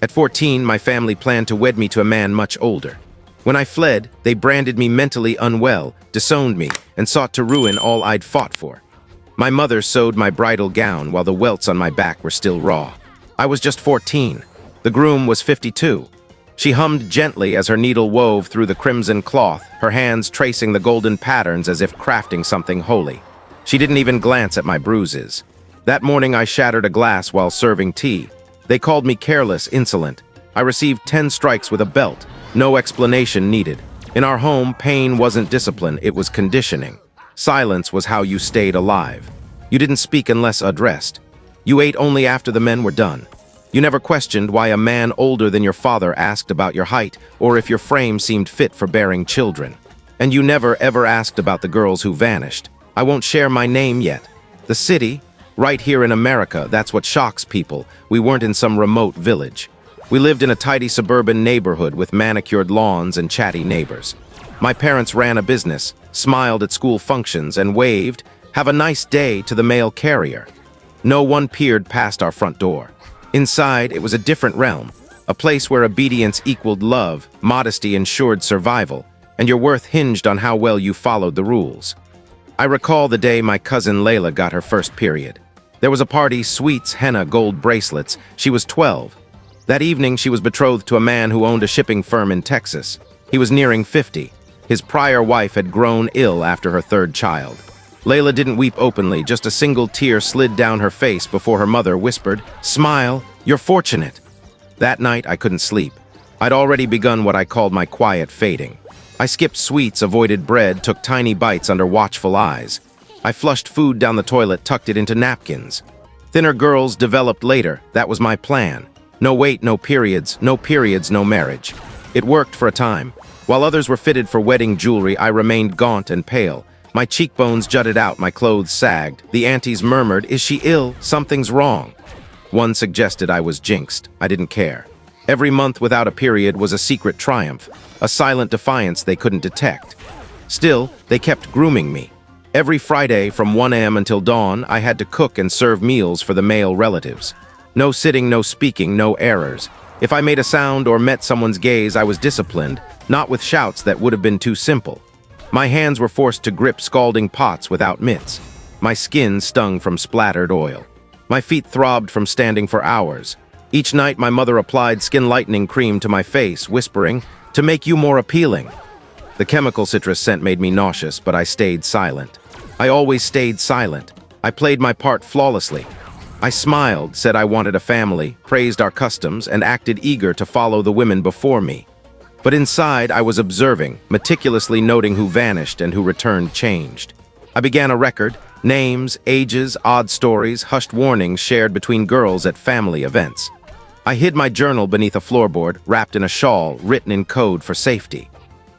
At 14, my family planned to wed me to a man much older. When I fled, they branded me mentally unwell, disowned me, and sought to ruin all I'd fought for. My mother sewed my bridal gown while the welts on my back were still raw. I was just 14. The groom was 52. She hummed gently as her needle wove through the crimson cloth, her hands tracing the golden patterns as if crafting something holy. She didn't even glance at my bruises. That morning I shattered a glass while serving tea. They called me careless, insolent. I received 10 strikes with a belt. No explanation needed. In our home, pain wasn't discipline, it was conditioning. Silence was how you stayed alive. You didn't speak unless addressed. You ate only after the men were done. You never questioned why a man older than your father asked about your height or if your frame seemed fit for bearing children. And you never ever asked about the girls who vanished. I won't share my name yet. The city, right here in America, that's what shocks people. We weren't in some remote village. We lived in a tidy suburban neighborhood with manicured lawns and chatty neighbors. My parents ran a business, smiled at school functions, and waved, "Have a nice day," to the mail carrier. No one peered past our front door. Inside, it was a different realm, a place where obedience equaled love, modesty ensured survival, and your worth hinged on how well you followed the rules. I recall the day my cousin Layla got her first period. There was a party, sweets, henna, gold bracelets. She was 12. That evening, she was betrothed to a man who owned a shipping firm in Texas. He was nearing 50. His prior wife had grown ill after her third child. Layla didn't weep openly, just a single tear slid down her face before her mother whispered, "Smile, you're fortunate." That night, I couldn't sleep. I'd already begun what I called my quiet fading. I skipped sweets, avoided bread, took tiny bites under watchful eyes. I flushed food down the toilet, tucked it into napkins. Thinner girls developed later. That was my plan. No weight, no periods, no marriage. It worked for a time. While others were fitted for wedding jewelry, I remained gaunt and pale. My cheekbones jutted out, my clothes sagged. The aunties murmured, "Is she ill? Something's wrong." One suggested I was jinxed. I didn't care. Every month without a period was a secret triumph, a silent defiance they couldn't detect. Still, they kept grooming me. Every Friday from 1 a.m. until dawn, I had to cook and serve meals for the male relatives. No sitting, no speaking, no errors. If I made a sound or met someone's gaze, I was disciplined, not with shouts that would have been too simple. My hands were forced to grip scalding pots without mitts. My skin stung from splattered oil. My feet throbbed from standing for hours. Each night, my mother applied skin-lightening cream to my face, whispering, "To make you more appealing." The chemical citrus scent made me nauseous, but I stayed silent. I always stayed silent. I played my part flawlessly. I smiled, said I wanted a family, praised our customs, and acted eager to follow the women before me. But inside, I was observing, meticulously noting who vanished and who returned changed. I began a record, names, ages, odd stories, hushed warnings shared between girls at family events. I hid my journal beneath a floorboard, wrapped in a shawl, written in code for safety.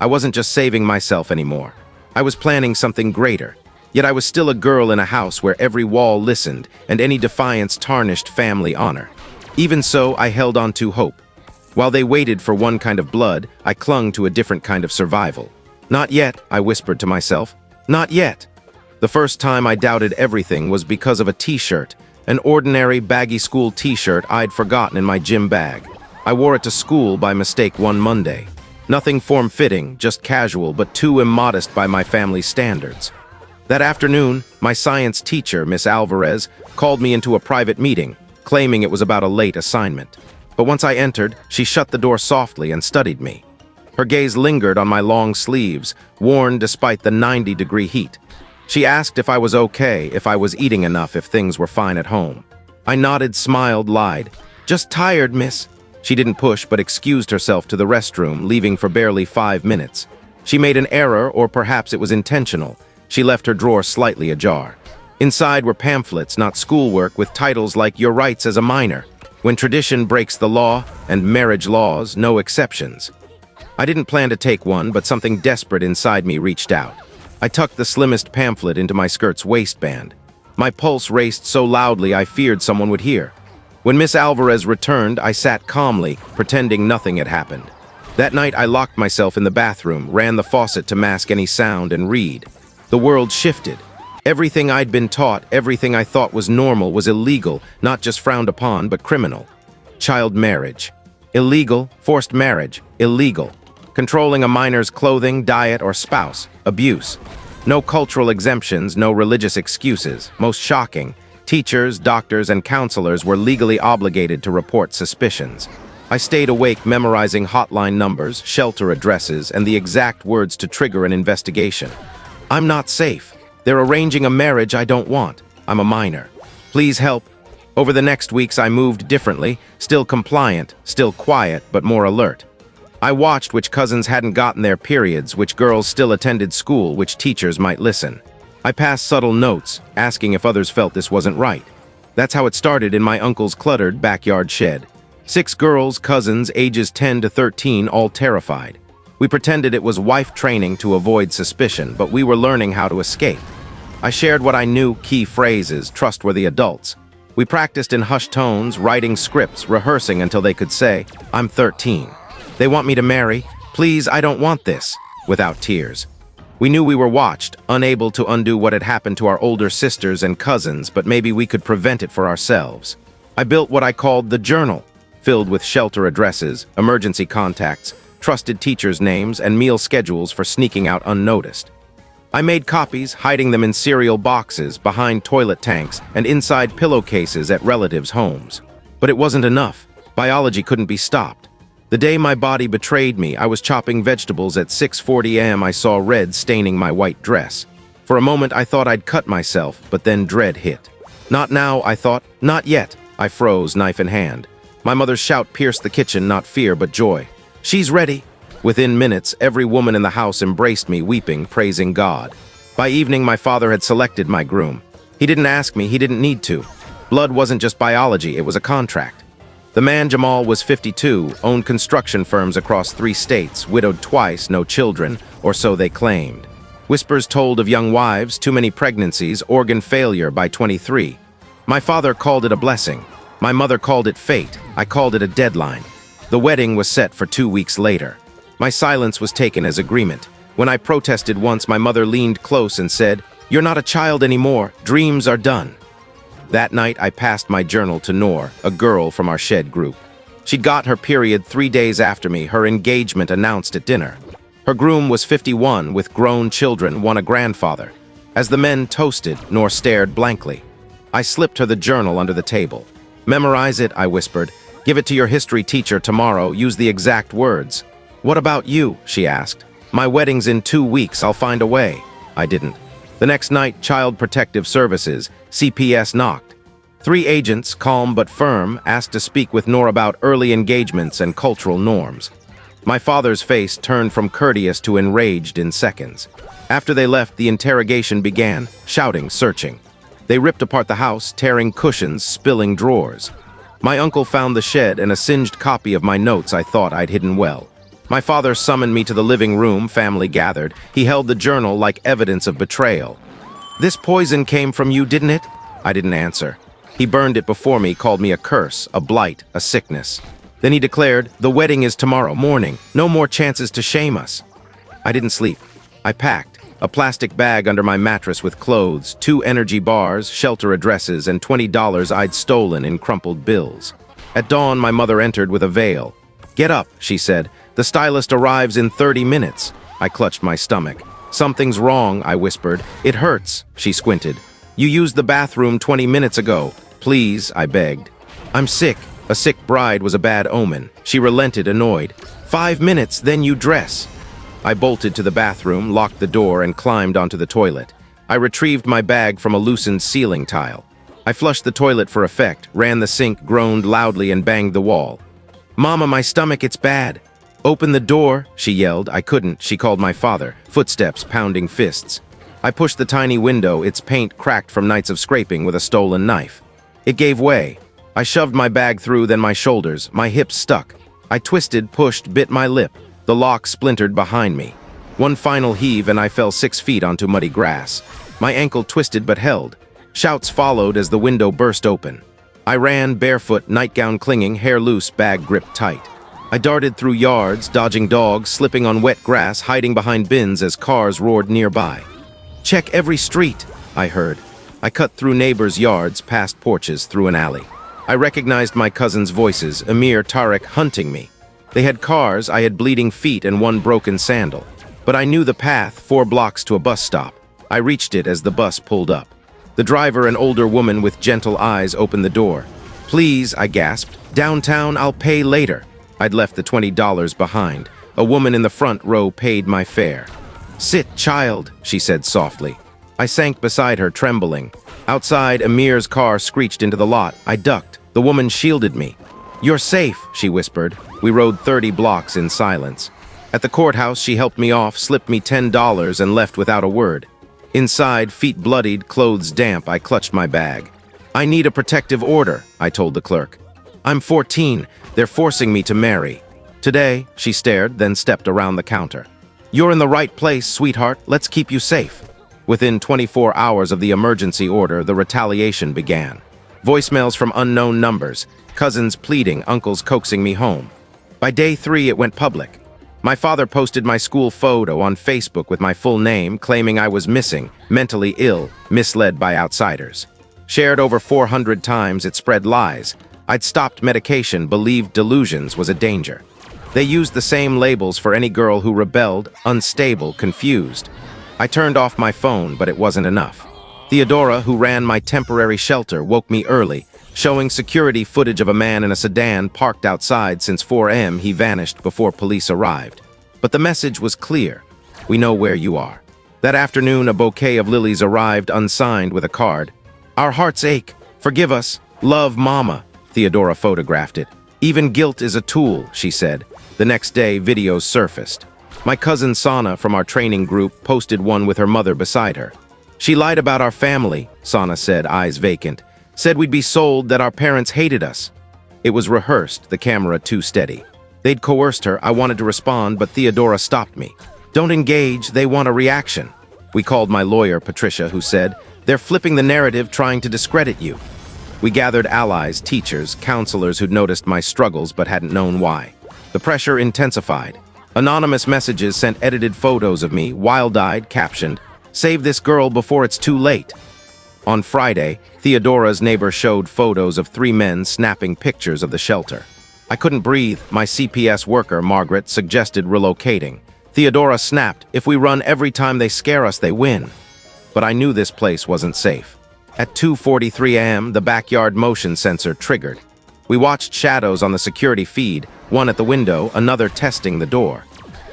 I wasn't just saving myself anymore. I was planning something greater. Yet I was still a girl in a house where every wall listened and any defiance tarnished family honor. Even so, I held on to hope. While they waited for one kind of blood, I clung to a different kind of survival. "Not yet," I whispered to myself. "Not yet." The first time I doubted everything was because of a t-shirt, an ordinary baggy school t-shirt I'd forgotten in my gym bag. I wore it to school by mistake one Monday. Nothing form-fitting, just casual, but too immodest by my family's standards. That afternoon, my science teacher, Miss Alvarez, called me into a private meeting, claiming it was about a late assignment. But once I entered, she shut the door softly and studied me. Her gaze lingered on my long sleeves, worn despite the 90-degree heat. She asked if I was okay, if I was eating enough, if things were fine at home. I nodded, smiled, lied. "Just tired, miss." She didn't push, but excused herself to the restroom, leaving for barely 5 minutes. She made an error, or perhaps it was intentional. She left her drawer slightly ajar. Inside were pamphlets, not schoolwork, with titles like "Your Rights as a Minor," "When Tradition Breaks the Law," and "Marriage Laws, No Exceptions." I didn't plan to take one, but something desperate inside me reached out. I tucked the slimmest pamphlet into my skirt's waistband. My pulse raced so loudly I feared someone would hear. When Miss Alvarez returned, I sat calmly, pretending nothing had happened. That night, I locked myself in the bathroom, ran the faucet to mask any sound, and read. The world shifted. Everything I'd been taught, everything I thought was normal, was illegal, not just frowned upon, but criminal. Child marriage, Illegal, forced marriage, illegal. Controlling a minor's clothing, diet, or spouse, abuse. No cultural exemptions, no religious excuses. Most shocking, teachers, doctors, and counselors were legally obligated to report suspicions. I stayed awake memorizing hotline numbers, shelter addresses, and the exact words to trigger an investigation. I'm not safe. They're arranging a marriage I don't want. I'm a minor. Please help. Over the next weeks, I moved differently, still compliant, still quiet, but more alert. I watched which cousins hadn't gotten their periods, which girls still attended school, which teachers might listen. I passed subtle notes, asking if others felt this wasn't right. That's how it started in my uncle's cluttered backyard shed. 6 girls, cousins, ages 10 to 13, all terrified. We pretended it was wife training to avoid suspicion, but we were learning how to escape. I shared what I knew, key phrases, trustworthy adults. We practiced in hushed tones, writing scripts, rehearsing until they could say, "I'm 13. They want me to marry. Please, I don't want this," without tears. We knew we were watched, unable to undo what had happened to our older sisters and cousins, but maybe we could prevent it for ourselves. I built what I called the journal, filled with shelter addresses, emergency contacts, trusted teachers' names, and meal schedules for sneaking out unnoticed. I made copies, hiding them in cereal boxes, behind toilet tanks, and inside pillowcases at relatives' homes. But it wasn't enough. Biology couldn't be stopped. The day my body betrayed me, I was chopping vegetables at 6:40 a.m. I saw red staining my white dress. For a moment, I thought I'd cut myself, but then dread hit. Not now, I thought. Not yet. I froze, knife in hand. My mother's shout pierced the kitchen, not fear, but joy. "She's ready." Within minutes, every woman in the house embraced me, weeping, praising God. By evening, my father had selected my groom. He didn't ask me, he didn't need to. Blood wasn't just biology, it was a contract. The man, Jamal, was 52, owned construction firms across 3 states, widowed twice, no children, or so they claimed. Whispers told of young wives, too many pregnancies, organ failure by 23. My father called it a blessing. My mother called it fate. I called it a deadline. The wedding was set for 2 weeks later. My silence was taken as agreement. When I protested once, my mother leaned close and said, "You're not a child anymore. Dreams are done." That night, I passed my journal to Noor, a girl from our shed group. She'd got her period 3 days after me, her engagement announced at dinner. Her groom was 51, with grown children, one a grandfather. As the men toasted, Noor stared blankly. I slipped her the journal under the table. "Memorize it," I whispered. "Give it to your history teacher tomorrow. Use the exact words." "What about you?" she asked. "My wedding's in 2 weeks. I'll find a way." I didn't. The next night, Child Protective Services, CPS, knocked. 3 agents, calm but firm, asked to speak with Noor about early engagements and cultural norms. My father's face turned from courteous to enraged in seconds. After they left, the interrogation began, shouting, searching. They ripped apart the house, tearing cushions, spilling drawers. My uncle found the shed and a singed copy of my notes I thought I'd hidden well. My father summoned me to the living room, family gathered. He held the journal like evidence of betrayal. "This poison came from you, didn't it?" I didn't answer. He burned it before me, called me a curse, a blight, a sickness. Then he declared, "The wedding is tomorrow morning. No more chances to shame us." I didn't sleep. I packed a plastic bag under my mattress with clothes, 2 energy bars, shelter addresses, and $20 I'd stolen in crumpled bills. At dawn, my mother entered with a veil. "Get up," she said. "The stylist arrives in 30 minutes. I clutched my stomach. "Something's wrong," I whispered. "It hurts," she squinted. "You used the bathroom 20 minutes ago. Please," I begged. "I'm sick." A sick bride was a bad omen. She relented, annoyed. 5 minutes, then you dress." I bolted to the bathroom, locked the door, and climbed onto the toilet. I retrieved my bag from a loosened ceiling tile. I flushed the toilet for effect, ran the sink, groaned loudly, and banged the wall. "Mama, my stomach, it's bad." "Open the door," she yelled. I couldn't. She called my father. Footsteps, pounding fists. I pushed the tiny window, its paint cracked from nights of scraping with a stolen knife. It gave way. I shoved my bag through, then my shoulders. My hips stuck. I twisted, pushed, bit my lip. The lock splintered behind me. One final heave and I fell 6 feet onto muddy grass. My ankle twisted but held. Shouts followed as the window burst open. I ran, barefoot, nightgown clinging, hair loose, bag gripped tight. I darted through yards, dodging dogs, slipping on wet grass, hiding behind bins as cars roared nearby. "Check every street," I heard. I cut through neighbors' yards, past porches, through an alley. I recognized my cousins' voices, Amir, Tarek, hunting me. They had cars, I had bleeding feet and one broken sandal. But I knew the path, 4 blocks to a bus stop. I reached it as the bus pulled up. The driver, an older woman with gentle eyes, opened the door. "Please," I gasped. "Downtown, I'll pay later." I'd left the $20 behind. A woman in the front row paid my fare. "Sit, child," she said softly. I sank beside her, trembling. Outside, Amir's car screeched into the lot. I ducked. The woman shielded me. "You're safe," she whispered. We rode 30 blocks in silence. At the courthouse, she helped me off, slipped me $10, and left without a word. Inside, feet bloodied, clothes damp, I clutched my bag. "I need a protective order," I told the clerk. "I'm 14. They're forcing me to marry." "Today," she stared, then stepped around the counter. "You're in the right place, sweetheart. Let's keep you safe." Within 24 hours of the emergency order, the retaliation began. Voicemails from unknown numbers, cousins pleading, uncles coaxing me home. By day 3, it went public. My father posted my school photo on Facebook with my full name, claiming I was missing, mentally ill, misled by outsiders. Shared over 400 times, it spread lies. I'd stopped medication, believed delusions was a danger. They used the same labels for any girl who rebelled, unstable, confused. I turned off my phone, but it wasn't enough. Theodora, who ran my temporary shelter, woke me early, showing security footage of a man in a sedan parked outside since 4 a.m. He vanished before police arrived. But the message was clear. "We know where you are." That afternoon, a bouquet of lilies arrived unsigned with a card. "Our hearts ache. Forgive us. Love, Mama." Theodora photographed it. "Even guilt is a tool," she said. The next day, videos surfaced. My cousin Sana from our training group posted one with her mother beside her. "She lied about our family," Sana said, eyes vacant. "Said we'd be sold, that our parents hated us." It was rehearsed, the camera too steady. They'd coerced her. I wanted to respond, but Theodora stopped me. "Don't engage, they want a reaction." We called my lawyer, Patricia, who said, "They're flipping the narrative, trying to discredit you." We gathered allies, teachers, counselors who'd noticed my struggles but hadn't known why. The pressure intensified. Anonymous messages sent edited photos of me, wild-eyed, captioned, "Save this girl before it's too late." On Friday, Theodora's neighbor showed photos of 3 men snapping pictures of the shelter. I couldn't breathe. My CPS worker, Margaret, suggested relocating. Theodora snapped, "If we run every time they scare us, they win." But I knew this place wasn't safe. At 2:43 a.m., the backyard motion sensor triggered. We watched shadows on the security feed, one at the window, another testing the door.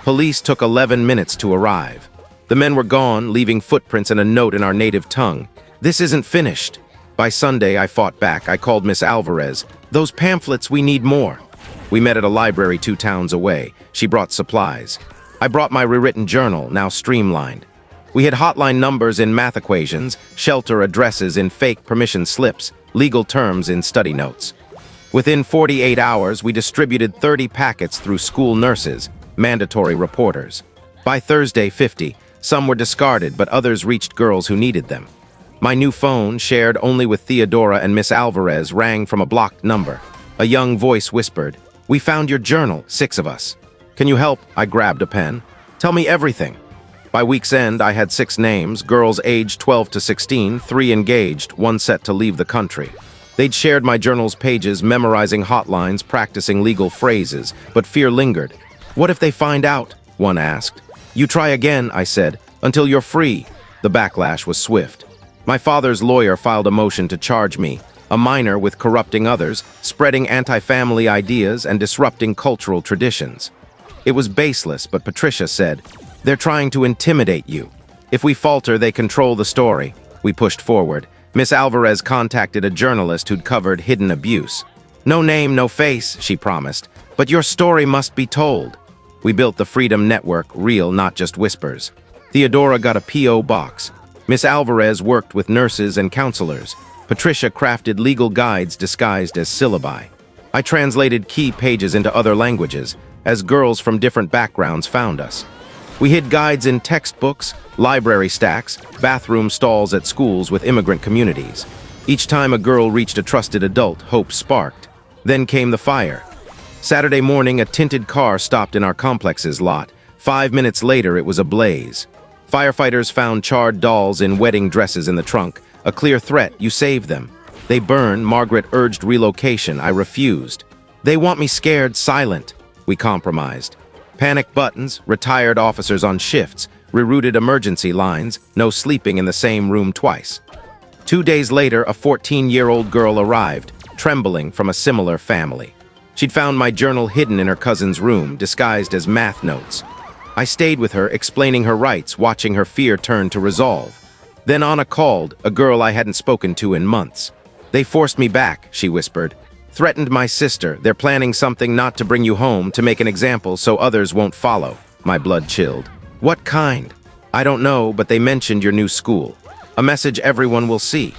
Police took 11 minutes to arrive. The men were gone, leaving footprints and a note in our native tongue. "This isn't finished." By Sunday, I fought back. I called Miss Alvarez. "Those pamphlets, we need more." We met at a library 2 towns away. She brought supplies. I brought my rewritten journal, now streamlined. We had hotline numbers in math equations, shelter addresses in fake permission slips, legal terms in study notes. Within 48 hours, we distributed 30 packets through school nurses, mandatory reporters. By Thursday, 50. Some were discarded, but others reached girls who needed them. My new phone, shared only with Theodora and Miss Alvarez, rang from a blocked number. A young voice whispered, "We found your journal, 6 of us. Can you help?" I grabbed a pen. "Tell me everything." By week's end, I had 6 names, girls aged 12 to 16, 3 engaged, 1 set to leave the country. They'd shared my journal's pages, memorizing hotlines, practicing legal phrases, but fear lingered. "What if they find out?" one asked. "You try again," I said, "until you're free." The backlash was swift. My father's lawyer filed a motion to charge me, a minor, with corrupting others, spreading anti-family ideas and disrupting cultural traditions. It was baseless, but Patricia said, "They're trying to intimidate you. If we falter, they control the story." We pushed forward. Miss Alvarez contacted a journalist who'd covered hidden abuse. "No name, no face," she promised, "but your story must be told." We built the Freedom Network, real, not just whispers. Theodora got a P.O. box. Miss Alvarez worked with nurses and counselors. Patricia crafted legal guides disguised as syllabi. I translated key pages into other languages, as girls from different backgrounds found us. We hid guides in textbooks, library stacks, bathroom stalls at schools with immigrant communities. Each time a girl reached a trusted adult, hope sparked. Then came the fire. Saturday morning, a tinted car stopped in our complex's lot. 5 minutes later, it was ablaze. Firefighters found charred dolls in wedding dresses in the trunk. A clear threat, you saved them. They burn, Margaret urged relocation. I refused. They want me scared, silent. We compromised. Panic buttons, retired officers on shifts, rerouted emergency lines, no sleeping in the same room twice. 2 days later, a 14-year-old girl arrived, trembling from a similar family. She'd found my journal hidden in her cousin's room, disguised as math notes. I stayed with her, explaining her rights, watching her fear turn to resolve. Then Anna called, a girl I hadn't spoken to in months. They forced me back, she whispered. Threatened my sister. They're planning something not to bring you home, to make an example so others won't follow. My blood chilled. What kind? I don't know, but they mentioned your new school. A message everyone will see.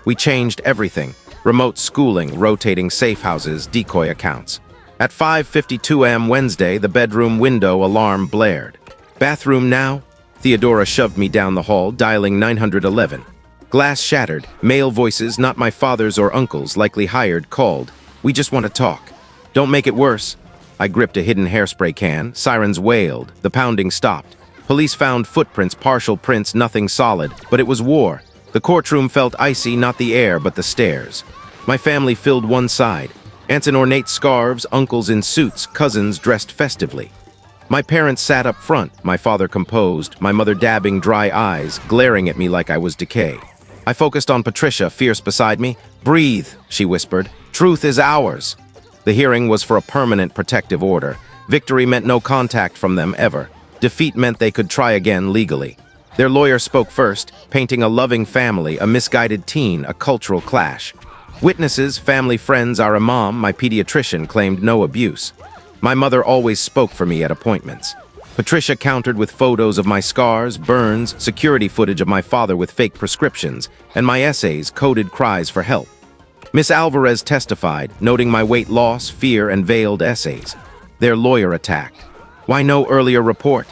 We changed everything. Remote schooling, rotating safe houses, decoy accounts. At 5:52 a.m. Wednesday, the bedroom window alarm blared. Bathroom now? Theodora shoved me down the hall, dialing 911. Glass shattered. Male voices, not my father's or uncle's, likely hired, called. We just want to talk. Don't make it worse. I gripped a hidden hairspray can. Sirens wailed. The pounding stopped. Police found footprints, partial prints, nothing solid, but it was war. The courtroom felt icy, not the air, but the stairs. My family filled one side. Aunts in ornate scarves, uncles in suits, cousins dressed festively. My parents sat up front, my father composed, my mother dabbing dry eyes, glaring at me like I was decay. I focused on Patricia, fierce beside me. Breathe, she whispered. Truth is ours. The hearing was for a permanent protective order. Victory meant no contact from them ever. Defeat meant they could try again legally. Their lawyer spoke first, painting a loving family, a misguided teen, a cultural clash. Witnesses, family friends, our imam, my pediatrician, claimed no abuse. My mother always spoke for me at appointments. Patricia countered with photos of my scars, burns, security footage of my father with fake prescriptions, and my essays, coded cries for help. Miss Alvarez testified, noting my weight loss, fear, and veiled essays. Their lawyer attacked. Why no earlier report?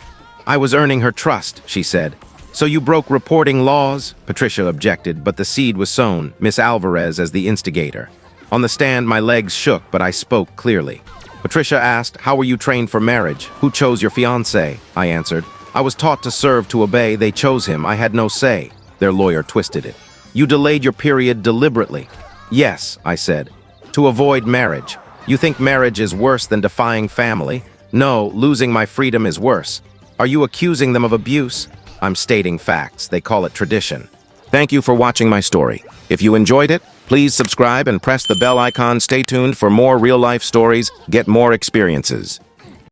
I was earning her trust, she said. So you broke reporting laws? Patricia objected, but the seed was sown, Miss Alvarez as the instigator. On the stand, my legs shook, but I spoke clearly. Patricia asked, how were you trained for marriage? Who chose your fiancé? I answered, I was taught to serve, to obey. They chose him. I had no say. Their lawyer twisted it. You delayed your period deliberately. Yes, I said, to avoid marriage. You think marriage is worse than defying family? No, losing my freedom is worse. Are you accusing them of abuse? I'm stating facts. They call it tradition. Thank you for watching my story. If you enjoyed it, please subscribe and press the bell icon. Stay tuned for more real-life stories. Get more experiences.